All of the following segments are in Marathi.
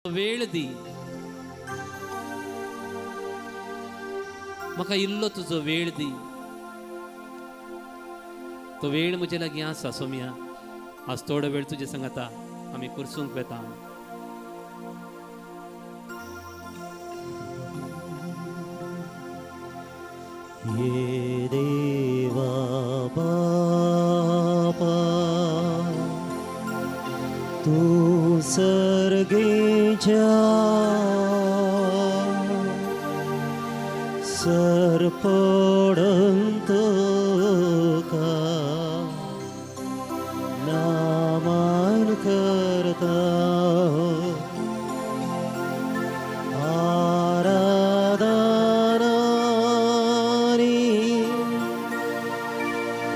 वेळ दी म्हाका इल्लो तुजो वेळ दी. तो वेळ म्हजे लागीं आसा सोम्या. आज थोडो वेळ तुजे सांगाता आमी कुर्सूंक वेता. ये देवा बापा तू सर्गेच्या सरपडंत का नामान करता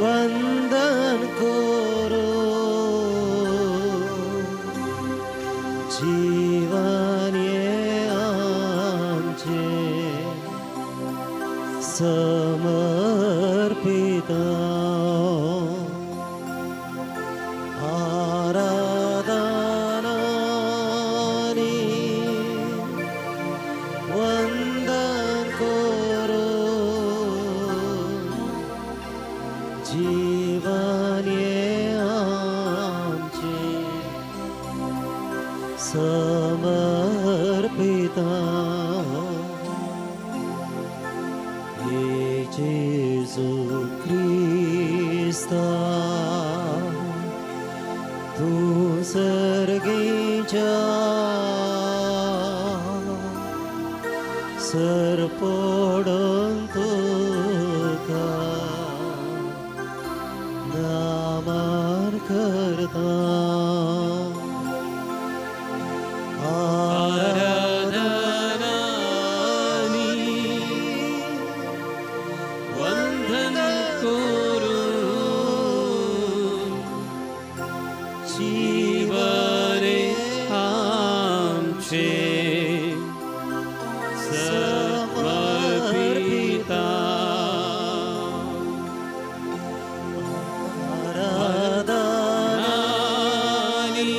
वंदन करो जीवन ये आमचे समर्पिता. आराधनानी वंदन करो जीवन ये आमचे समर्पिता. हे जेजू ख्रिस्ता तू सर्गेच्या सरपडंत का नामान करता आराधनानी वंदन करून जीवने आमचे समर्पिता. आराधनानी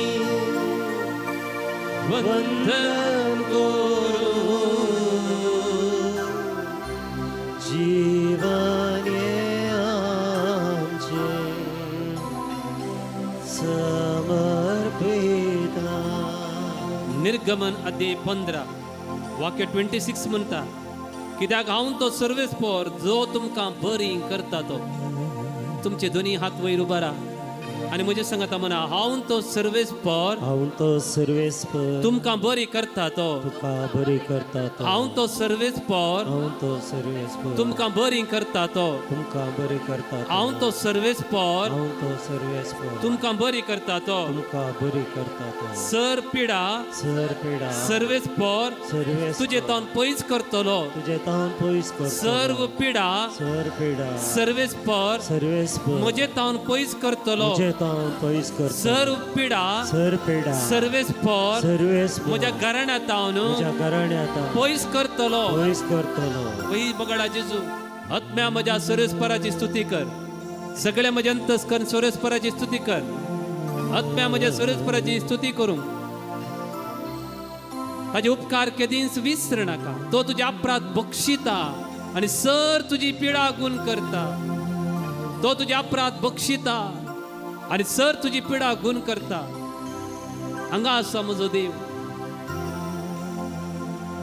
वंदन करून जीवन ये आमचे समर्पिता. निर्गमन अध्याय 15 वाक्य 26 म्हणता, कित्याक हांव तो सर्वेस्पर जो तुमकां बरी करता तो. तुमचे दोन्ही हात वयर उबा राहा आणि म्हजे सांगाता म्हणा, हांव तो सर्वेस्पर हांव तो सर्वेस्पर तुमकां बरी करता तो. तुका बरी करता तो. हांव तो सर्वेस्पर हांव तो सर्वेस्पर तुमकां बरी करता तो. तुमका बरी करता तो. हांव तो सर्वेस्पर हांव तो सर्वेस्पर तुमकां बरी करता तो. तुमका बरी करता तो. सर पिडा सरपेडा सर्वेस्पर सर्वेस्पर तुजे तावन पयस करतलो. तुझे तावन पयस करता. सर्व पिडा सरपेडा सर्वेस्पर सर्वेस्पर म्हजे तावन पयस करतलो. तुझे तावन पयस करता. सर्व पिडा सरपेडा सर्वेस्पर सर्वेस्पर म्हज्या घराण्या तावन तुझ्या घराण्यात पयस करतलो. पयस करतलो. वही बगडा जेजू, आत्म्या म्हज्या सर्वेस्पराची स्तुती कर. सगळ्या म्हज्या अंतस्करण सर्वेस्पराची स्तुती कर. आत्म्या म्हज्या सर्वेस्पराची स्तुती करूंक ताजे उपकार केदींच विसर नाका. तो तुजे अपराध बक्षिता आणि सर तुजी पिडा गुण करता. तो तुजे अपराध बक्षिता आणि सर तुजी पिडा गुण करता. हांगा आसा म्हजो देव.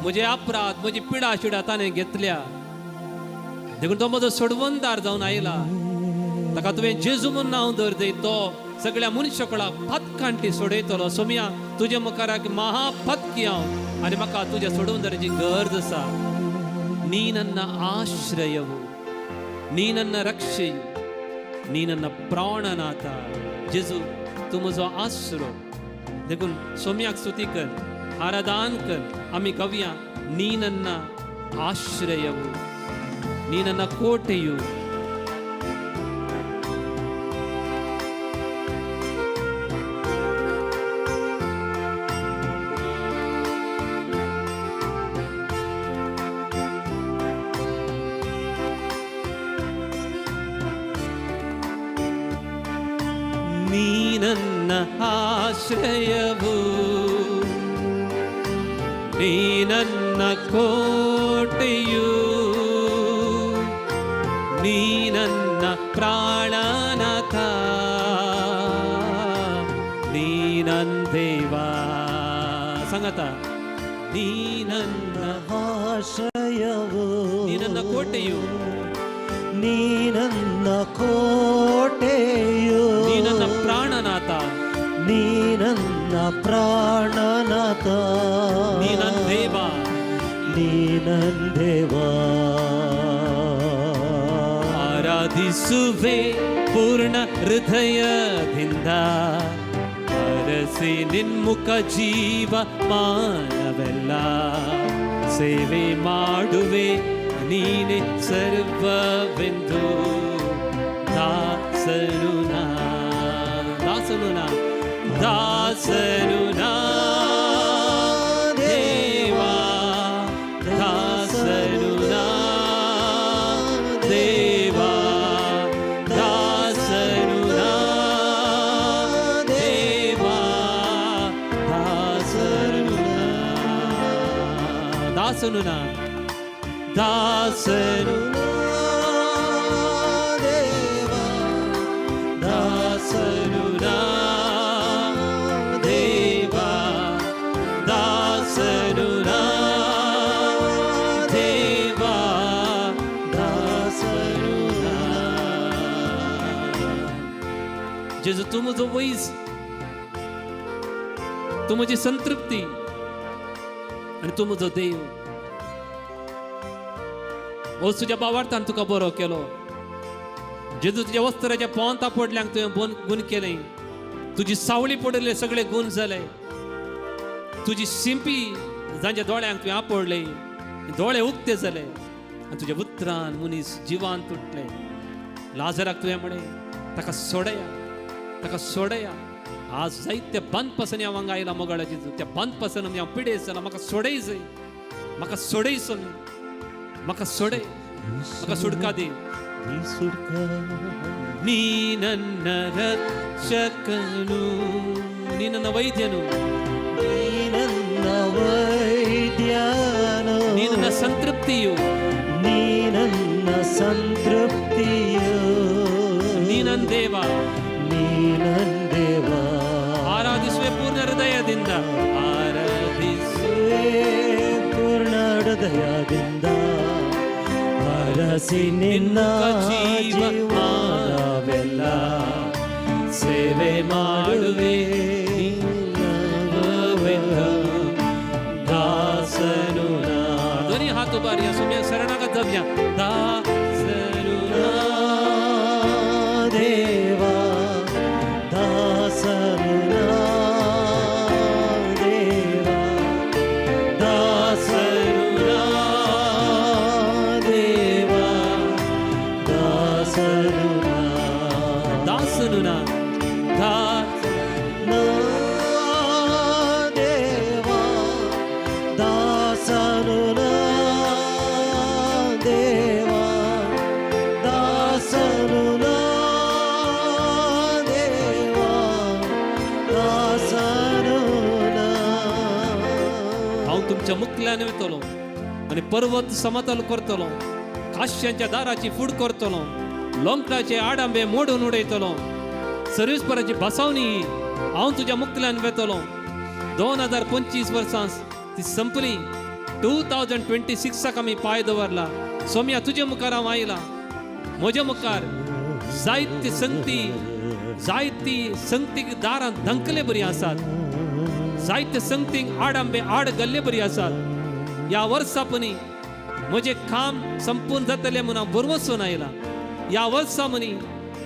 म्हजे अपराध म्हजी पिडा शिडा ताणें घेतल्या देखून तो म्हजो सोडवणदार जावन आयला. ताका तुवें जेजू म्हूण नांव दर तो सगळ्या मनशाकळाक फतकांटी सोडयतलो. सोम्या तुजे मुखाराक महाफतकी हांव आनी म्हाका तुज्या सोडवणदाराची गरज आसा. नी ನನ್ನ ಆಶ್ರಯವು, नी ನನ್ನ रक्षೆಯು, नी ನನ್ನ प्राणनाथ. जेजू तू म्हजो आसरो. देखून सोम्याक स्तुती कर, आराधन कर. आमी कवया, नी ನನ್ನ ಆಶ್ರಯವು, नी ನನ್ನ ಕೋಟೆಯು. ನೀ ನನ್ನ ಆಶ್ರಯವು, ನೀ ನನ್ನ ಕೋಟೆಯು, ನೀ ನನ್ನ ಪ್ರಾಣನಾಥ, ನೀ ನನ್ನ ದೇವ. ಸಂಗತ ನೀ ನನ್ನ ಆಶ್ರಯವು, ನೀ ನನ್ನ ಕೋಟೆಯು, ನೀ ನನ್ನ ಕೋಟೆಯು, ನೀ ನನ್ನ ಪ್ರಾಣನಾಥ, ನೀ ನನ್ನ ಪ್ರಾಣನಾಥ, ನೀ ನನ್ನ ದೇವ, ನೀ ನನ್ನ ದೇವ. ಆರಾಧಿಸುವೆ ಪೂರ್ಣ ಹೃದಯದಿಂದ, ಅರಸಿ ನಿನ್ಮುಖ ಜೀವ ಮಾನವೆಲ್ಲ, ಸೇವೆ ಮಾಡುವೆ ನೀನೆ ಸರ್ವವೆಂದು. ದಾಸನು ನಾ, ದಾಸನು ನಾ, ದಾಸನು ನಾ ದೇವಾ, ದಾಸನು ನಾ ದೇವಾ, ದಾಸನು ನಾ ದೇವಾ, ದಾಸನು ನಾ, ದಾಸನು ನಾ, ದಾಸನು ದೇವ, ದಾಸನು ನಾ ದೇವಾ, ದಾಸನು ನಾ ದೇವಾ, ದಾಸನು ನಾ. जेजू तू म्हजो वैज, तू म्हजी संतृप्ती आनी तू म्हजो देव. हो तुज्या भावार्थान तुका बरो केलो. जेजू तुज्या वस्त्राच्या पोंता पडल्यांक तुवें गुण केले, तुजी सावळी पडिल्ले सगळे गुण जाले, तुजी शिंपी जांच्या दोळ्यांक तुवें आपडले, दोळे उक्ते जाले, आनी तुज्या उतरान मनीस जिवान तुटले. लाजराक तुवें म्हणे ताका सोडया, ताका सोडया. आज जायते बंद पासून हांव हांगा आयला मोगाळा जेजू, त्या बंद पासून हांव पिडेस जाला. म्हाका सोडय जाय, म्हाका सोडय सोमी, म्हाका सोडय, म्हाका सुडका दी. ನೀ ನನ್ನ ರಕ್ಷಕನು, ನೀ ನನ್ನ ವೈದ್ಯನು, ನೀ ನನ್ನ ವೈದ್ಯನು, ನೀ ನನ್ನ ಸಂತೃಪ್ತಿಯು, ನೀ ನನ್ನ ಸಂತೃಪ್ತಿಯು, ನೀ ನನ್ನ ದೇವ, ನೀ ನನ್ನ ದೇವ. ಆರಾಧಿಸುವೆ ಪೂರ್ಣ ಹೃದಯದಿಂದ, ಆರಾಧಿಸುವೆ ಪೂರ್ಣ ಹೃದಯದಿಂದ, ಅರಸಿ ನಿನ್ನ ಜೀವಮಾನವೆಲ್ಲ, ಸೇವೆ ಮಾಡುವೆ ದಾಸನು ನಾ. ಧ್ವನಿ ಹಾತು ಬಾರಿಯ ಸುಮ್ಯ ಶರಣಾಗತವ್ಯ. ದಾಸನು ನಾ ದೇವ, ದಾಸನು ನಾ ದೇವ, ದಾಸನು ನಾ ದೇವ, ದಾಸನು ನಾ, ದಾಸನು ನಾ, ನಾ ದೇವ, ದಾಸನು ನಾ ದೇವ, ದಾಸನು ನಾ ದೇವ, ದಾಸನು ನಾ. हांव तुमच्या मुखल्यान वयतलो आनी पर्वत समतल करतलो, काश्यांच्या दाराची फूड करतलो, लोंकडाचे आडांबे मोडून उडयतलो, सर्विस्पराची बसावणी हांव तुज्या मुखल्यान वेतलो. 2025 वर्सां ती संपली, 2026 आमी पांय दवरला. सोम्या तुजे मुखार हांव आयला. म्हज्या मुखार जायती संगतीक दारां धंकले बरी आसात, जायते संगतीक आडांबे आड गल्ले बरी आसात. ह्या वर्सापणी म्हजें काम संपूर्ण जातलें म्हणून हांव बरवसून आयला. ह्या वर्सा मनी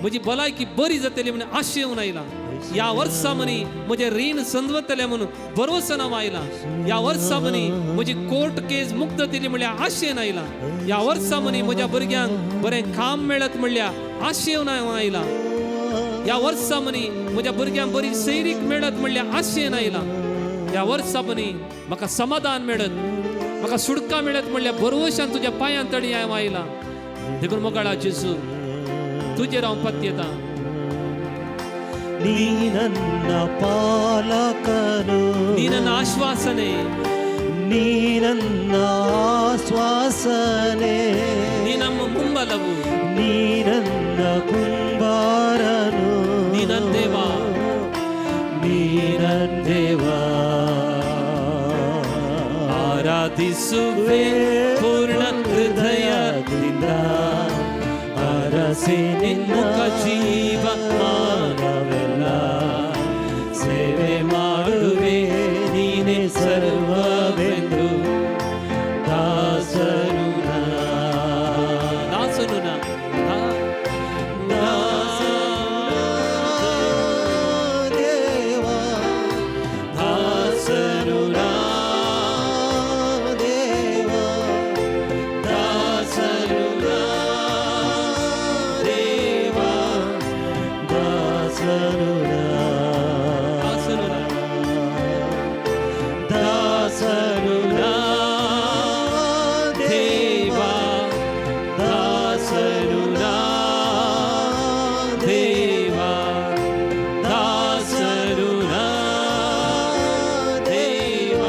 म्हजी भलायकी बरी जातली म्हणून आशेवन आयला. ह्या वर्सा मनी म्हजें रीण संदवतलें म्हणून बरवसून हांव आयला. ह्या वर्सा मनी म्हजी कोर्ट केस मुक्त जातली म्हणल्यार आशेन आयला. ह्या वर्सा मनी म्हज्या भुरग्यांक बरें काम मेळत म्हणल्यार आशेवन हांव आयला. ह्या वर्सा मनी म्हज्या भुरग्यांक बरी सैरीक मेळत म्हणल्यार आशेन आयला. ह्या वर्सा मनी म्हाका समाधान मेळत, म्हाका सुडका मेळत म्हणल्यार बरवशान तुज्या पांयां तळी हांव आयला. देखून मोगाळा जेजू तुजेर हांव पत्येता. ನೀ ನನ್ನ ಪಾಲಕನು, ನೀ ನನ್ನ ಆಶ್ವಾಸನೆ, ನೀ ನನ್ನ ಆಶ್ವಾಸನೆ ನೀ ನಮ್ಮ ಮುಂಬಲವು ನೀ ನನ್ನ ಕುಂಬಾರನು ನೀ ನನ್ನ ದೇವ ನೀ ನನ್ನ ದೇವ ಆರಾಧಿಸುವೆ ಪೂರ್ಣ ಹೃದಯದಿಂದ ಅರಸಿ ನಿನ್ನ ಮುಖ ಜೀವ ಮಾನವೆಲ್ಲ ಸೇವೆ ಮಾಡುವೆ ನೀನೆ ಸರ್ವವೆಂದು ದಾಸನು ದಾಸನು ದೇವ ದಾಸನು ದೇವ ದಾಸನು ದೇವ ದಾಸನು ದಾಸನು ದೇವ ದಾಸನು ದೇವ ದಾಸನು ದೇವ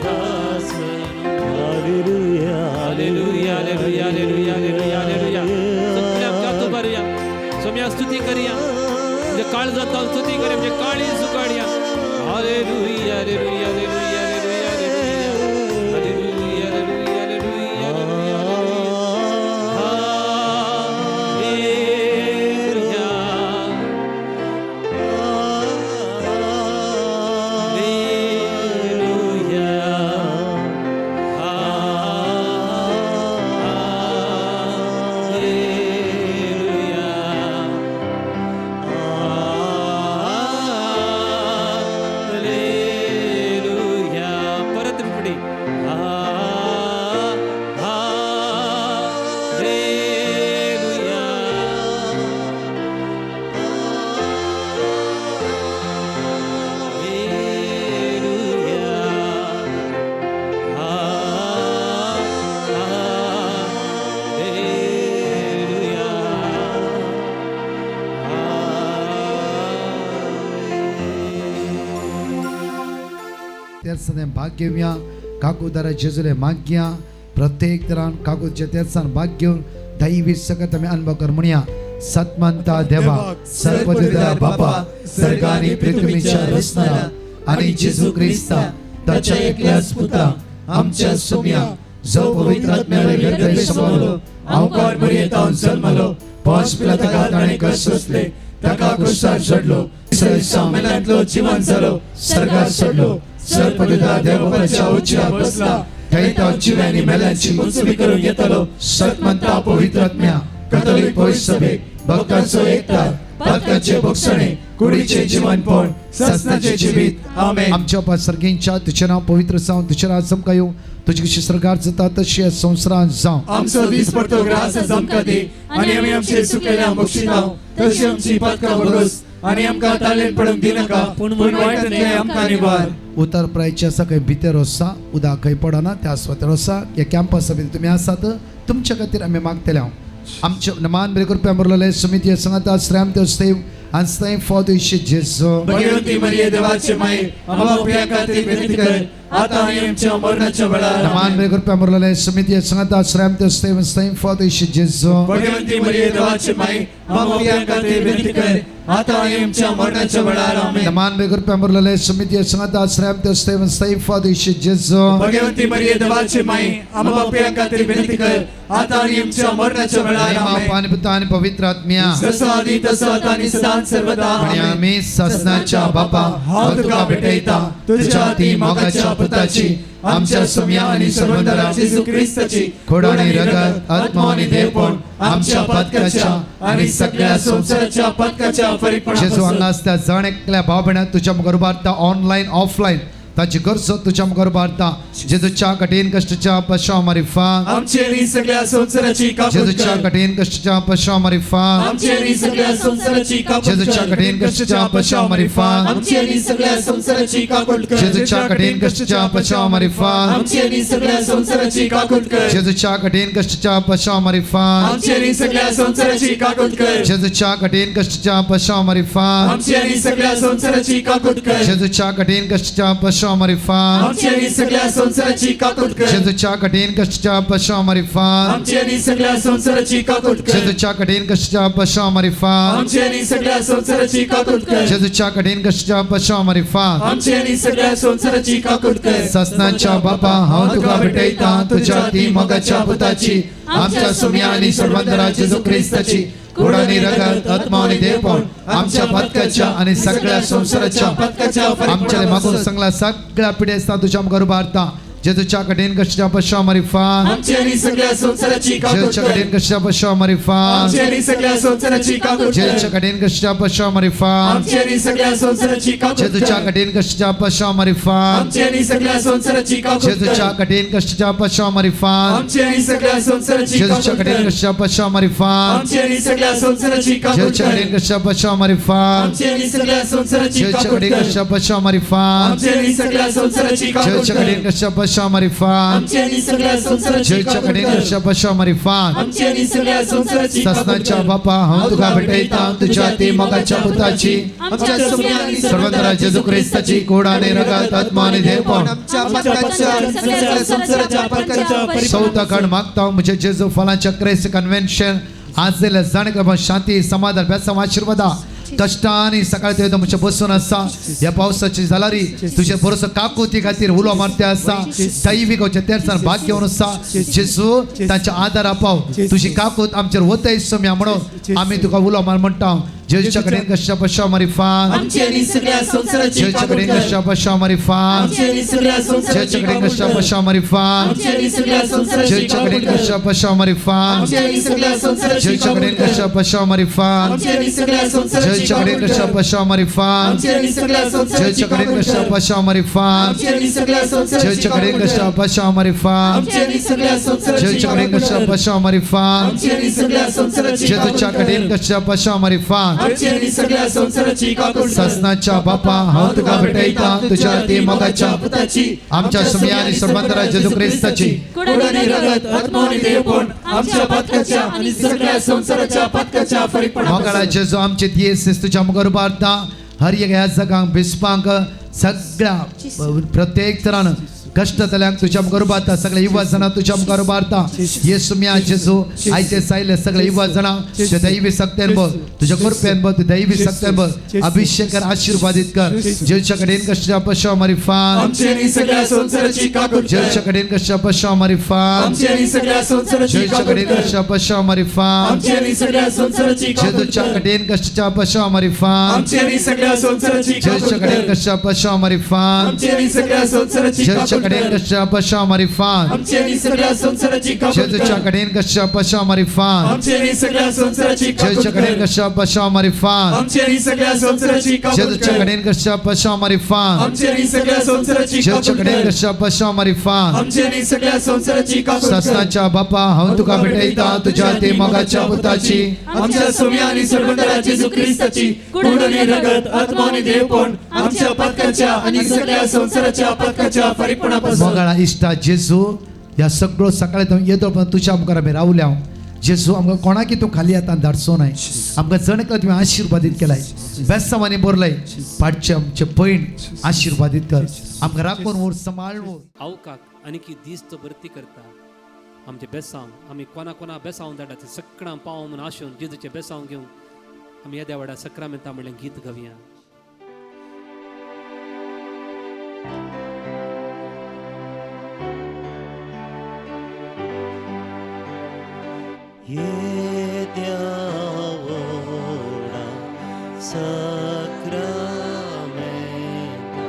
ದಾಸನು hallelujah hallelujah hallelujah hallelujah hallelujah hallelujah सगळे आमच्या तो बरया सोम्या स्तुती करूया म्हणजे काळ जाता स्तुती करूया म्हणजे काळी सुकाडया hallelujah hallelujah hallelujah hallelujah hallelujah hallelujah hallelujah परत पुढे त्याचने भाग्यव्या काकू दरा जेजुले माग्या प्रत्येक दरान काकू त्याचन भाग्य दैवी सकत आम्ही अनुभव कर म्हणूया सत्मंता देवा सर्वपिता बापा सर्गानी पृथ्वीच्या रचणारा आणि जेजू ख्रिस्ता त्याच्या एकल्याच पुत्रा आमच्या सुम्या जो पवित्र आत्म्याने हृदय समावलो अवकार मर्यादान जन्मलो पाच पिलाता गाताने कष्ट सोसले ताका क्रुसार चढलो सामेलांतलो जीवन जालो सर्गार चढलो सर्वपिता देवाच्या उच्चार बसला थंय जिव्यांनी मेल्यांची मुंजवी करून येतलो सत्मंता पवित्र आत्म्या कॅथोलिक पवित्र सभे भक्तांचो एकता भक्तांचे भक्षणे कुडीचे जीवनपण सस्नाचे जीवित आमेन आमच्या सर्गींच्या तुझे नाव पवित्र जावं तुझे राज चमकायो तुझी कशी सरकार जाता तशी संवसारांत जावं आमचो दीस पडतो ग्रास चमका दे आणि आम्ही आमचे सुकलेल्या बक्षितांव तशी आमची पातकां भरोस आणि आमकां तालेन पडूंक दिनाका पूण वायटांतले आमकां निवार उतर प्रायच्या सकाळी भितर आसा उदक खंय पडना त्या स्वतर आसा या कॅम्पस सभेत तुम्ही आसात तुमच्या खातीर आमी मागतले आमचे नमान बरे कृपया बरलेले समिती सांगता श्राम ते स्तेव and stay for the Jesu. Bhagwanti मरिये देवाचे माये आम्हा प्रिया खातीर विनंती कर आता आणि आमच्या मरणाच्या वेळार नमान बरे कृपया बरलेले समिती सांगता श्राम ते स्तेव and stay for the Jesu. Bhagwanti मरिये देवाचे माये आम्हा प्रिया खातीर विनंती कर आता आणि आमच्या मरणाच्या वेळार आमेन नमान बरे कृपया बरलेले समिती सांगता श्राम ते स्तेव and stay for the Jesu. Bhagwanti मरिये देवाचे माये आम्हा प्रिया खातीर विनंती कर आता आणि आमच्या मरणाच्या वेळार आमेन पाणी पिता आणि पवित्र आत्म्या जसं आधी तसं आता आणि सदां सर्वदा आणि आमेन आम्ही ससनाच्या बापा हांव तुका भेटयता तुझ्या ती मोगाच्या पुताची आमच्या सुम्या आणि सर्वंतरा जेजू ख्रिस्ताची खोडाणी रगत आत्मा आणि देवपण आमच्या पदकाच्या आणि सगळ्या संसाराच्या पदकाच्या जेजू परिपूर्णतेपासून हांगा असता जण एकल्या भाव भयणां तुझ्या मुखार उबारता ऑनलाइन ऑफलाइन ताची गरजो तुझ्या मुखार उबारता जेजूच्या कठीण कष्टाच्या पश्चाव मारिफा आमचेरी सगळ्या संसाराची काकूट जेजूच्या कर कठीण कष्टाच्या पश्चाव मारिफा आमचेरी सगळ्या संसाराची काकूट जेजूच्या कर कठीण कष्टाच्या पश्चाव मारिफा आमचेरी सगळ्या संसाराची काकूट कर जेजूच्या कठीण कष्टाच्या पश्चाव मारिफा आमचेरी सगळ्या संसाराची काकूट कर जेजूच्या कठीण कष्टाच्या पश्चाव मारिफा आमचेरी सगळ्या संसाराची काकूट कर जेजूच्या कठीण कष्टाच्या पश्चाव मारिफा आमचेरी सगळ्या संसाराची काकूट कर जेजूच्या कठीण कष्टाच्या पश्चाव पश्चामारी फान आमची आणि सगळ्या संसाराची काकूट कर जेजूच्या कठीण कष्टाच्या पश्चामारी फान आमची आणि सगळ्या संसाराची काकूट कर जेजूच्या कठीण कष्टाच्या पश्चामारी फान आमची आणि सगळ्या संसाराची काकूट कर जेजूच्या कठीण कष्टाच्या पश्चामारी फान आमची आणि सगळ्या संसाराची काकूट कर ससनाच्या बापा हांव तुका भेटयता तुझ्या ती मोगाच्या पुताची आमच्या सुम्या आणि सर्वंतरा जेजू ख्रिस्ताची कुडानी रगत आत्मा आणि देवपण आमच्या पत्काच्या आणि सगळ्या संसाराच्या पत्काच्या आमच्या मागून सगळ्या सगळ्या पिढ्यास्ता तुझ्या मुखार भारता जेजूच्या कठीण कष्टाच्या पश्चामारी फान आमची आणि सगळ्या संसाराची काकूट जेजूच्या कर कठीण कष्टाच्या पश्चामारी फान आमची आणि सगळ्या संसाराची काकूट जेजूच्या कर कठीण कष्टाच्या पश्चामारी फान आमची आणि सगळ्या संसाराची काकूट जेजूच्या कर कठीण कष्टाच्या पश्चामारी फान आमची आणि सगळ्या संसाराची काकूट जेजूच्या कर कठीण कष्टाच्या पश्चामारी फान आमची आणि सगळ्या संसाराची जेजूच्या काकूट कठीण कर कष्टाच्या पश्चामारी फान आमची आणि सगळ्या संसाराची काकूट जेजूच्या कर कठीण कष्टाच्या पश्चामारी फान आमची आणि सगळ्या संसाराची जेजूच्या काकूट कठीण कर कष्टाच्या पश्चामारी फान आमची आणि सगळ्या संसाराची काकूट जेजूच्या कर कठीण कष्टाच्या पश्चामारी फान आमची आणि सगळ्या संसाराची जेजूच्या काकूट कठीण कर कष्टाच्या पश्चामारी फान आमची आणि सगळ्या संसाराची काकूट ससनाच्या कर बापा हांव तुका भेटयता तुझ्या ती मोगाच्या पुताची आमच्या सुम्या आणि सर्वंतरा जेजू ख्रिस्ताची कोडाने रगत आत्मा आणि देवपण आमच्या पत्काच्या आणि सगळ्या संसाराच्या पत्काच्या चौथा काळ मागता म्हणजे जेजू फलांच्या क्रेस कन्व्हेन्शन आज दिल्या जाणक्रम शांती समाधान बेसम आशीर्वादा कष्टाने सकाळी ते तुमच्या बसून असा या पावसाची जालारी तुझे बरोस काकुती खातीर उलो मारते असा दैविक तेरसान भाग घेऊन असा जेजू तांच्या आदार पाव तुझी काकूत आमचेर वतय सोम्या म्हणून आम्ही तुका उलो मार म्हणटा जेजूच्या कडेन कशा पश्चामारी फान आमची आणि सगळ्या संसाराची जेजूच्या काकूट कडेन कर कशा पश्चामारी फान आमची आणि सगळ्या संसाराची जेजूच्या कडेन काकूट कशा कर पश्चामारी फान आमची आणि सगळ्या संसाराची जेजूच्या काकूट कडेन कर कशा पश्चामारी फान आमची आणि सगळ्या संसाराची जेजूच्या कडेन काकूट कशा कर पश्चामारी फान आमची आणि सगळ्या संसाराची जेजूच्या कडेन काकूट कशा कर पश्चामारी फान आमची आणि सगळ्या संसाराची जेजूच्या कडेन काकूट कशा कर पश्चामारी फान आमची आणि सगळ्या संसाराची जेजूच्या कडेन काकूट कशा कर पश्चामारी फान आमची आणि सगळ्या संसाराची जेजूच्या कडेन काकूट कशा कर पश्चामारी फान आमची आणि सगळ्या संसाराची जेजूच्या काकूट कडेन कर कशा पश्चामारी फान आमची आणि सगळ्या संसाराची काकूट कर ससनाच्या बापा हांव तुका भेटयता तुझ्या ती मोगाच्या पुताची आमच्या सुम्या आणि सर्वंतरा जेजू ख्रिस्ताची कुडानी रगत आत्मा आणि देवपण आमच्या पत्काच्या आणि सगळ्या संसाराच्या पत्काच्या फरीकपणा मोगाळा जेजू आमचे दियेस तुझ्या मुखार भारता हर एक ह्या जगांक बिस्पांक सगळ्या प्रत्येक तरान कष्ट जाल्यांक तुझ्या मुखार भारता सगळ्या युवा जाणां तुझ्या मुखार भारता येसू म्या जेजू आयचे सायले सगळ्या युवा जाणां तुझ्या दैवी सक्तेन बघ तुझ्या कृपेन बघ तुझ्या दैवी सक्तेन बघ अभिषेक कर आशीर्वादित कर जेजूच्या कडेन कशा पश्चामारी फान आमची आणि सगळ्या संसाराची काकूट कर जेजूच्या कडेन कशा पश्चामारी फान आमची आणि सगळ्या संसाराची जेजूच्या काकूट कडेन कर कशा पश्चामारी फान आमची आणि सगळ्या संसाराची काकूट जेजूच्या कर कडेन कशा पश्चामारी फान आमची आणि सगळ्या संसाराची जेजूच्या काकूट कडेन कर कशा पश्चामारी फान आमची आणि सगळ्या संसाराची जेजूच्या काकूट कडेन कर कशा पश्चामारी फान आमची आणि सगळ्या संसाराची काकूट जेजूच्या कर कडेन कशा पश्चामारी फान आमची आणि सगळ्या संसाराची काकूट जेजूच्या कडेन कर कशा पश्चामारी फान आमची आणि सगळ्या संसाराची काकूट जेजूच्या कर कडेन कशा पश्चामारी फान आमची आणि सगळ्या संसाराची जेजूच्या काकूट कडेन कर कशा पश्चामारी फान आमची आणि सगळ्या संसाराची काकूट कर ससनाच्या बापा हांव तुका भेटयता तुझ्या ते मोगाच्या पुताची आमच्या सोम्या आणि सर्वंतरा जेजू ख्रिस्ताची कुंडली रगत आत्मा आणि देवपण आमच्या पत्काच्या आणि सगळ्या संसाराच्या पत्काच्या फरीकपणापासून मोगाळा इष्टा जेजू या सगळं सकाळी तो येतो पण तुझ्या मुखार आम्ही रावल्या जेजू आमकां कोणाकी तूं खाली आतां धाडचो नाय आमकां जणकला तुवें आशिर्वादीत केलाय बेस्तांवांनी बरलय पाडचे आमचे पैण आशिर्वादीत कर आमकां राखून उर सांबाळून अवकाक आनी की दिस्त भरती करता आमचे बेसांव आमी कोणा बेसांव धाडा सगळां पाव म्हूण आशोवन जेजूचे बेसांव घेवन आमी येद्या वाड्या सक्रामेंता म्हणलें गीत गावया येद्यावडा सक्रामेंता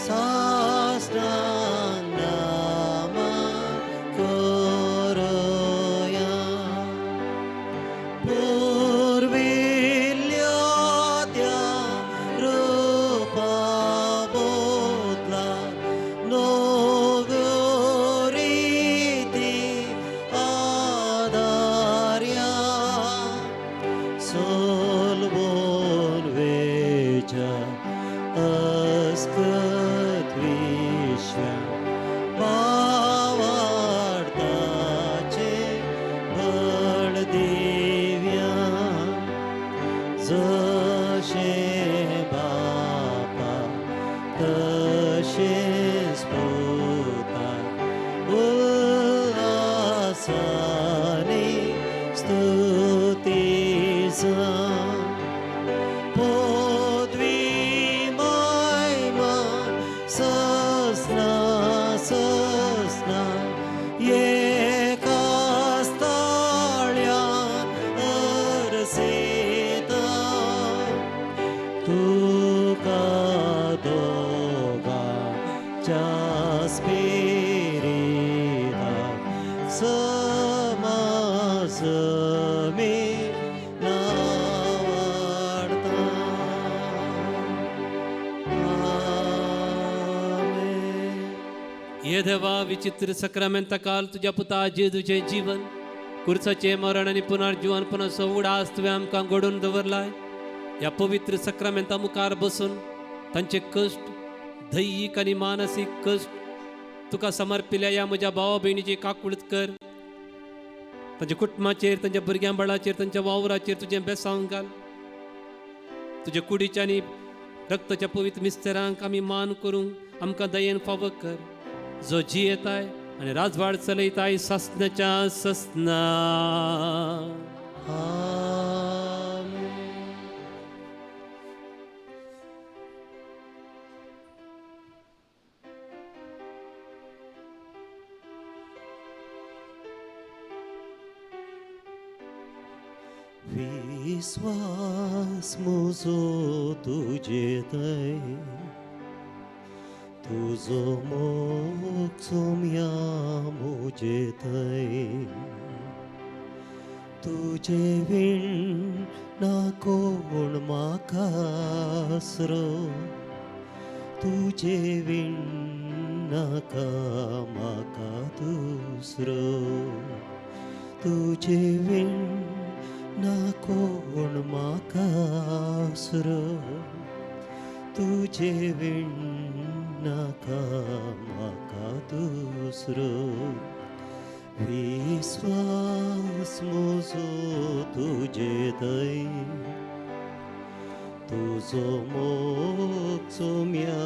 साष्टांग नमन करूया पूर्विल्ल्या त्या रूपा बोधला नव्यो रीती आदार्या सोलवून वेच्या अस्कत विश्वा भावार्थाचे बळ दिव्या जशे बापा तशे स्पोता उल्लासाने स्तुतीचा पदवी महिमा सस्ना सस्ना एकाच ताळ्यान अरसेता तुका दोगाच्या स्पिरिता समासमे नावाडता आमेन. ये देवा विचित्र सक्रमेंता काल तुझ्या पुता जेजूचे जीवन कुर्साचे मरण आणि पुनर्जीवन पुन्हा सवडास तुवें आमकां घडोवन दवरलाय. या पवित्र सक्रमेंता मुखार बसून तांचे कश्ट दैहिक आणि मानसीक कश्ट तुका समर्पिल्या या म्हज्या भावा भयणीची काकुळत कर. तांच्या कुटुंबाचेर तांच्या भुरग्यां बाळाचेर तांच्या वावराचेर तुजें बेसांव घाल. तुजे कुडीच्या आनी रक्ताच्या पवित्र मिस्तेरांक आमी मान करूंक आमकां दयेन फावो कर. जो जी येताय आनी राजवाड चलयताय ससनाच्या ससना. आमेन. विश्वास म्हजो तुजेतय तुजो मोग सोम्या म्हजेतय तुजे विण ना कोण म्हाका आसरो तुजे विण नाका म्हाका दुसरो तुजे विण ना कोण म्हाका आसरो तुजे विण नाका म्हाका दुसरो विश्वास म्हजो तुजेतय तुजो मोग सोम्या